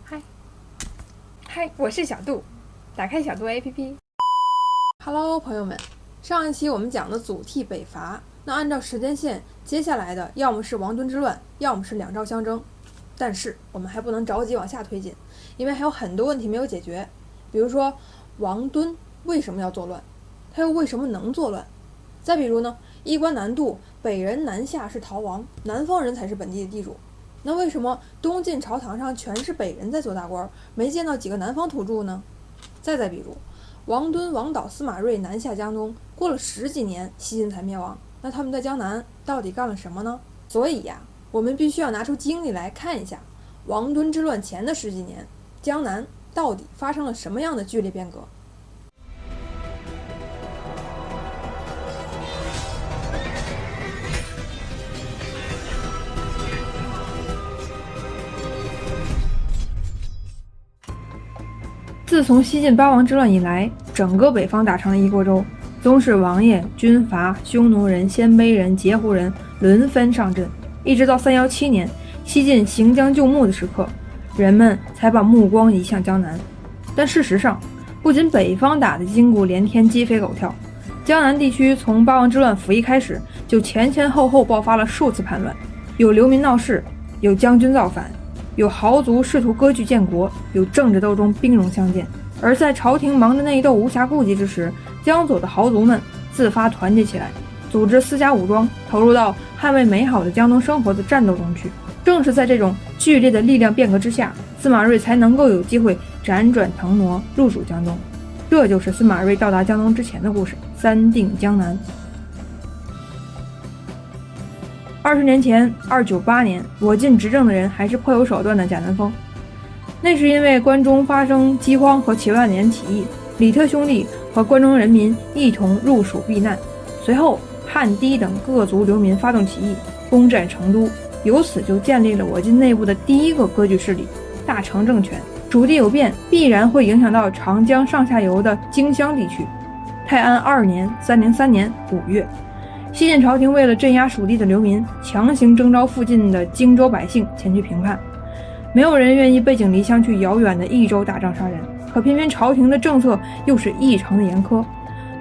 嗨，嗨，我是小杜，打开小杜 APP。Hello， 朋友们，上一期我们讲的祖逖北伐，那按照时间线，接下来的要么是王敦之乱，要么是两赵相争。但是我们还不能着急往下推进，因为还有很多问题没有解决。比如说，王敦为什么要作乱？他又为什么能作乱？再比如呢，衣冠南渡，北人南下是逃亡，南方人才是本地的地主。那为什么东晋朝堂上全是北人在做大官，没见到几个南方土著呢？再比如，王敦、王导、司马睿南下江东，过了10几年，西晋才灭亡。那他们在江南到底干了什么呢？所以呀，我们必须要拿出精力来看一下，王敦之乱前的10几年，江南到底发生了什么样的剧烈变革。自从西晋八王之乱以来，整个北方打成了一锅粥，宗室王爷、军阀、匈奴人、鲜卑人、截胡人轮番上阵，一直到317年，西晋行将就木的时刻，人们才把目光移向江南。但事实上，不仅北方打得筋骨连天、鸡飞狗跳，江南地区从八王之乱服役开始，就前后爆发了数次叛乱，有流民闹事，有将军造反，有豪族试图割据建国，有政治斗争兵戎相见。而在朝廷忙着内斗无暇顾及之时，江左的豪族们自发团结起来，组织私家武装，投入到捍卫美好的江东生活的战斗中去。正是在这种剧烈的力量变革之下，司马睿才能够有机会辗转腾挪入主江东。这就是司马睿到达江东之前的故事，3定江南。20年前，298年，我晋执政的人还是颇有手段的贾南风。那是因为关中发生饥荒和7万年起义，李特兄弟和关中人民一同入蜀避难。随后，汉氐等各族流民发动起义，攻占成都，由此就建立了我晋内部的第一个割据势力——大成政权。属地有变，必然会影响到长江上下游的荆襄地区。泰安2年303年5月，西晋朝廷为了镇压属地的流民，强行征召附近的荆州百姓前去平叛。没有人愿意背井离乡去遥远的益州打仗杀人，可偏偏朝廷的政策又是异常的严苛，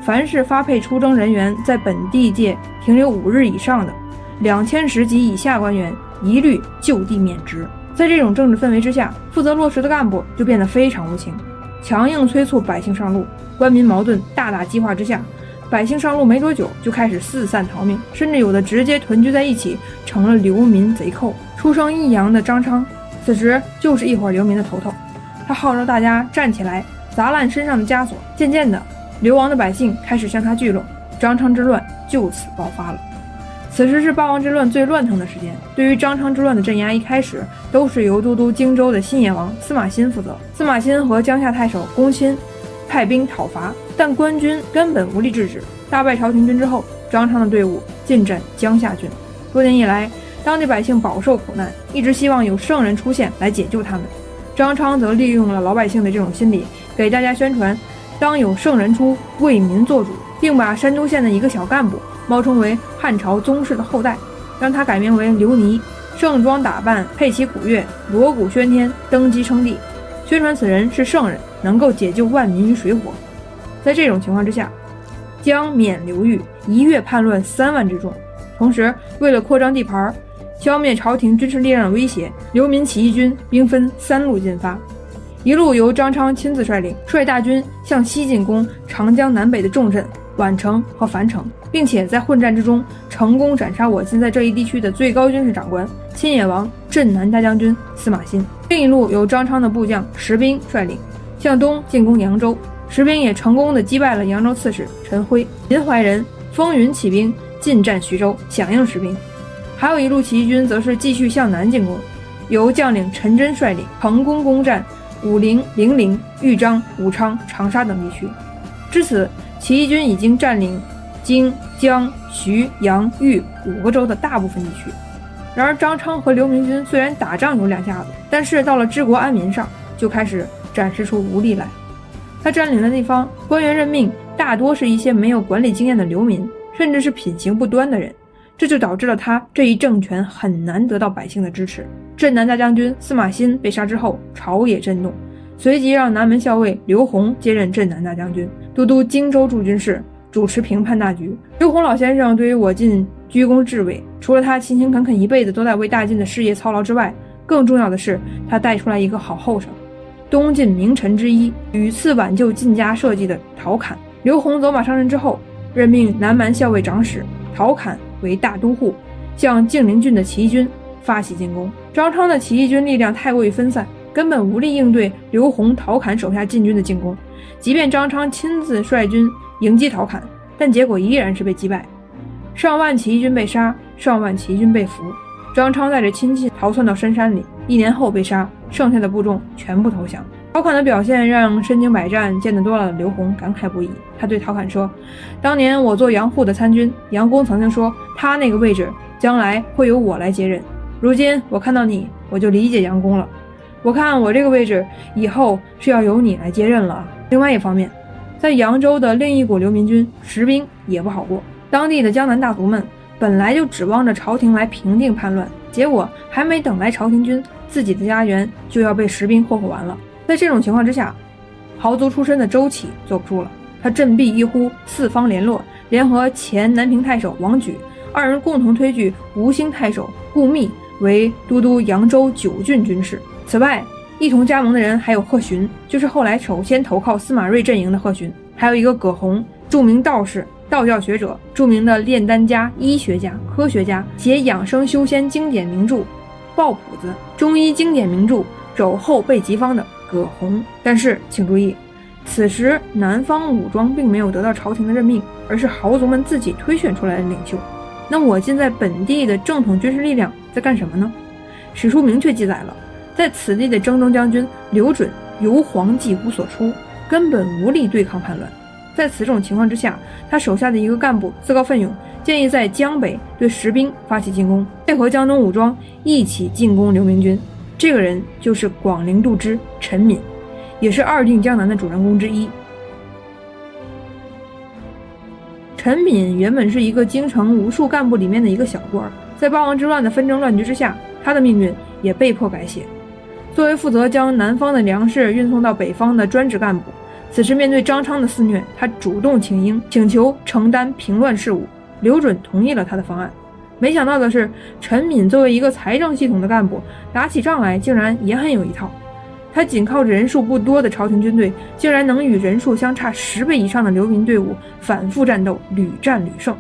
凡是发配出征人员在本地界停留5日以上的2000石级以下官员，一律就地免职。在这种政治氛围之下，负责落实的干部就变得非常无情，强硬催促百姓上路，官民矛盾大激化之下，百姓上路没多久就开始四散逃命，甚至有的直接屯居在一起，成了流民贼寇。出生益阳的张昌此时就是一伙流民的头头，他号召大家站起来，砸烂身上的枷锁。渐渐的，流亡的百姓开始向他聚拢，张昌之乱就此爆发了。此时是八王之乱最乱腾的时间，对于张昌之乱的镇压，一开始都是由都督荆州的新野王司马欣负责。司马欣和江夏太守龚钦派兵讨伐，但官军根本无力制止。大败朝廷军之后，张昌的队伍进占江夏郡。多年以来，当地百姓饱受苦难，一直希望有圣人出现来解救他们。张昌则利用了老百姓的这种心理，给大家宣传当有圣人出，为民做主，并把山东县的一个小干部冒充为汉朝宗室的后代，让他改名为刘尼，盛装打扮，佩其鼓乐，锣鼓喧天，登基称帝，宣传此人是圣人，能够解救万民于水火。在这种情况之下，将免流域，一跃叛乱3万之众。同时，为了扩张地盘，消灭朝廷军事力量的威胁，流民起义军兵分3路进发。一路由张昌亲自率领，率大军向西进攻长江南北的重镇宛城和樊城，并且在混战之中成功斩杀我晋在这一地区的最高军事长官新野王镇南大将军司马欣。另一路由张昌的部将石斌率领，向东进攻扬州，石斌也成功地击败了扬州刺史陈辉。秦淮人风云起兵进占徐州，响应石斌。还有一路起义军则是继续向南进攻，由将领陈真率领，成功攻占武陵、零陵、豫章、武昌、长沙等地区。至此，起义军已经占领荆、江、徐、扬、豫5个州的大部分地区。然而张昌和流民军虽然打仗有2下子，但是到了治国安民上就开始展示出无力来。他占领的地方，官员任命大多是一些没有管理经验的流民，甚至是品行不端的人。这就导致了他这一政权很难得到百姓的支持。镇南大将军司马欣被杀之后，朝野震动，随即让南门校尉刘宏接任镇南大将军，都督荆州驻军事，主持平叛大局。刘宏老先生对于我晋居功至伟，除了他勤勤恳恳一辈子都在为大晋的事业操劳之外，更重要的是他带出来一个好后生，东晋名臣之一，屡次挽救晋家社稷的陶侃。刘宏走马上任之后，任命南蛮校尉长史陶侃为大都护，向晋陵郡的起义军发起进攻。张昌的起义军力量太过于分散，根本无力应对刘宏、陶侃手下晋军的进攻。即便张昌亲自率军迎击陶侃，但结果依然是被击败，上万起义军被杀，上万起义军被俘。张昌带着亲戚逃窜到深山里，1年后被杀，剩下的部众全部投降。陶侃的表现让身经百战见得多了的刘宏感慨不已。他对陶侃说，当年我做杨护的参军，杨公曾经说他那个位置将来会由我来接任，如今我看到你，我就理解杨公了，我看我这个位置以后是要由你来接任了。另外一方面，在扬州的另一股流民军石兵也不好过，当地的江南大族们本来就指望着朝廷来平定叛乱，结果还没等来朝廷军，自己的家园就要被石兵霍霍完了。在这种情况之下，豪族出身的周启坐不住了，他振臂一呼，四方联络，联合前南平太守王举，二人共同推举吴兴太守顾密为都督扬州9郡军事。此外，一同加盟的人还有贺询，就是后来首先投靠司马睿阵营的贺询，还有一个葛洪，著名道士、道教学者，著名的炼丹家、医学家、科学家，写养生修仙经典名著《抱朴子》，中医经典名著《肘后备急方》的葛洪。但是请注意，此时南方武装并没有得到朝廷的任命，而是豪族们自己推选出来的领袖。那我晋在本地的正统军事力量在干什么呢？史书明确记载了，在此地的征东将军刘准由黄既无所出，根本无力对抗叛乱。在此种情况之下，他手下的一个干部自告奋勇，建议在江北对石兵发起进攻，配合江东武装一起进攻流民军。这个人就是广陵杜支陈敏，也是二定江南的主人公之一。陈敏原本是一个京城无数干部里面的一个小官，在八王之乱的纷争乱局之下，他的命运也被迫改写。作为负责将南方的粮食运送到北方的专职干部，此时面对张昌的肆虐，他主动请缨，请求承担平乱事务。刘准同意了他的方案。没想到的是，陈敏作为一个财政系统的干部，打起仗来竟然也很有一套。他仅靠着人数不多的朝廷军队，竟然能与人数相差10倍以上的流民队伍反复战斗，屡战屡胜。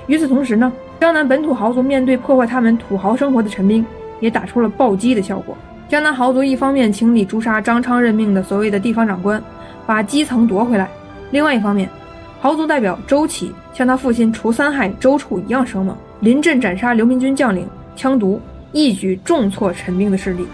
与此同时呢，江南本土豪族面对破坏他们土豪生活的陈兵，也打出了暴击的效果。江南豪族一方面清理诛杀张昌任命的所谓的地方长官，把基层夺回来；另外一方面，豪族代表周启像他父亲除三害周处一样生猛，临阵斩杀流民军将领羌毒，一举重挫陈兵的势力。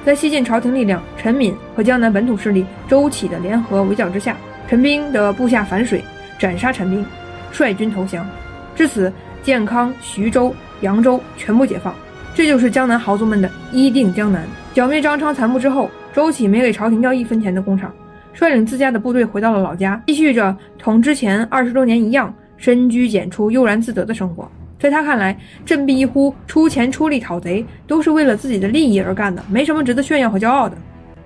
在西晋朝廷力量陈敏和江南本土势力周启的联合围剿之下，陈兵的部下反水，斩杀陈兵，率军投降。至此，建康、徐州、扬州全部解放。这就是江南豪族们的一定江南。剿灭张昌残部之后，周启没给朝廷要1分钱的工厂，率领自家的部队回到了老家，继续着同之前20多年一样深居简出、悠然自得的生活。在他看来，振臂一呼，出钱出力讨贼，都是为了自己的利益而干的，没什么值得炫耀和骄傲的。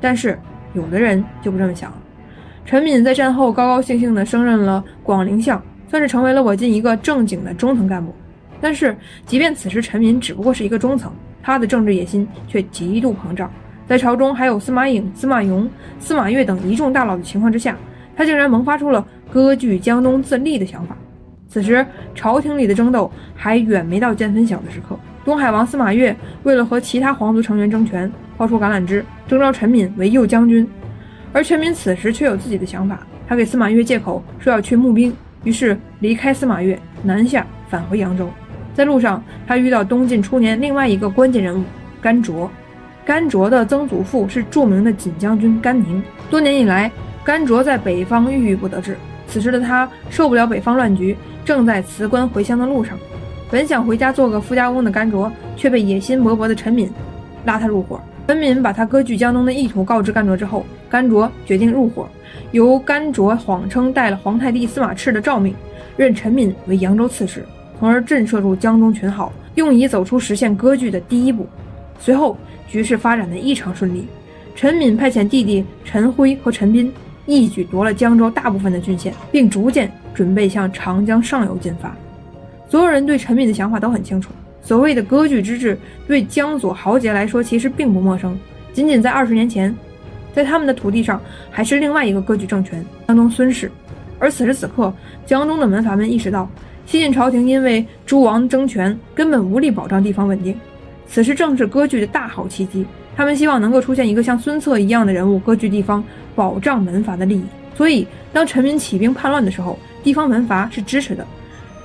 但是有的人就不这么想了。陈敏在战后高高兴兴地升任了广陵相，算是成为了我晋一个正经的中层干部。但是即便此时陈敏只不过是一个中层，他的政治野心却极度膨胀。在朝中还有司马颖、司马雍、司马越等一众大佬的情况之下，他竟然萌发出了割据江东自立的想法。此时朝廷里的争斗还远没到见分晓的时刻，东海王司马越为了和其他皇族成员争权，抛出橄榄枝，征召陈敏为右将军。而陈敏此时却有自己的想法，他给司马越借口说要去募兵，于是离开司马越，南下返回扬州。在路上，他遇到东晋初年另外一个关键人物甘卓。甘卓的曾祖父是著名的锦将军甘宁。多年以来，甘卓在北方郁郁不得志。此时的他受不了北方乱局，正在辞官回乡的路上。本想回家做个富家翁的甘卓，却被野心勃勃的陈敏拉他入伙。陈敏把他割据江东的意图告知甘卓之后，甘卓决定入伙，由甘卓谎称带了皇太帝司马炽的诏命，任陈敏为扬州刺史。从而震慑住江中群豪，用以走出实现割据的第一步。随后局势发展的异常顺利，陈敏派遣弟弟陈辉和陈斌一举夺了江州大部分的郡县，并逐渐准备向长江上游进发。所有人对陈敏的想法都很清楚，所谓的割据之治对江左豪杰来说其实并不陌生，仅仅在20年前，在他们的土地上还是另外一个割据政权江东孙氏。而此时此刻，江中的门阀们意识到，西晋朝廷因为诸王争权，根本无力保障地方稳定，此时正是割据的大好契机。他们希望能够出现一个像孙策一样的人物，割据地方，保障门阀的利益。所以当陈敏起兵叛乱的时候，地方门阀是支持的。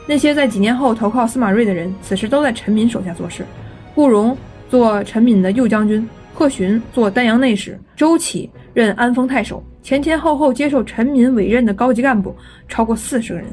那些在几年后投靠司马睿的人，此时都在陈敏手下做事。顾荣做陈敏的右将军，贺询做丹阳内史，周启任安丰太守，前前后后接受陈敏委任的高级干部超过40个人。